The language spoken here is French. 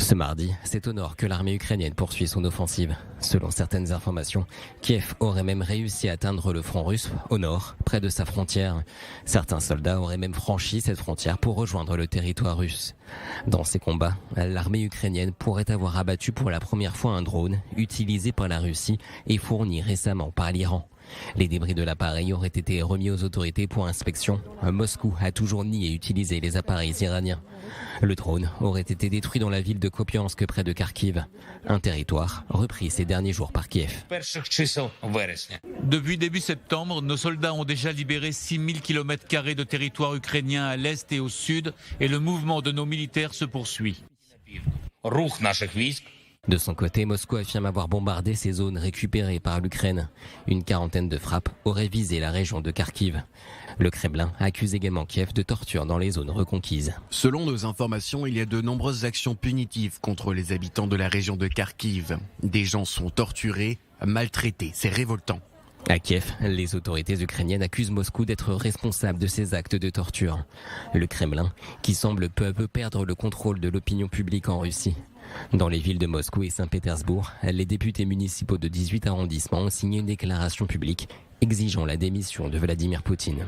Ce mardi, c'est au nord que l'armée ukrainienne poursuit son offensive. Selon certaines informations, Kiev aurait même réussi à atteindre le front russe au nord, près de sa frontière. Certains soldats auraient même franchi cette frontière pour rejoindre le territoire russe. Dans ces combats, l'armée ukrainienne pourrait avoir abattu pour la première fois un drone utilisé par la Russie et fourni récemment par l'Iran. Les débris de l'appareil auraient été remis aux autorités pour inspection. Moscou a toujours nié utiliser les appareils iraniens. Le drone aurait été détruit dans la ville de Kopiansk près de Kharkiv, un territoire repris ces derniers jours par Kiev. Depuis début septembre, nos soldats ont déjà libéré 6000 km² de territoire ukrainien à l'est et au sud et le mouvement de nos militaires se poursuit. De son côté, Moscou affirme avoir bombardé ces zones récupérées par l'Ukraine. Une quarantaine de frappes auraient visé la région de Kharkiv. Le Kremlin accuse également Kiev de torture dans les zones reconquises. Selon nos informations, il y a de nombreuses actions punitives contre les habitants de la région de Kharkiv. Des gens sont torturés, maltraités, c'est révoltant. À Kiev, les autorités ukrainiennes accusent Moscou d'être responsable de ces actes de torture. Le Kremlin, qui semble peu à peu perdre le contrôle de l'opinion publique en Russie. Dans les villes de Moscou et Saint-Pétersbourg, les députés municipaux de 18 arrondissements ont signé une déclaration publique exigeant la démission de Vladimir Poutine.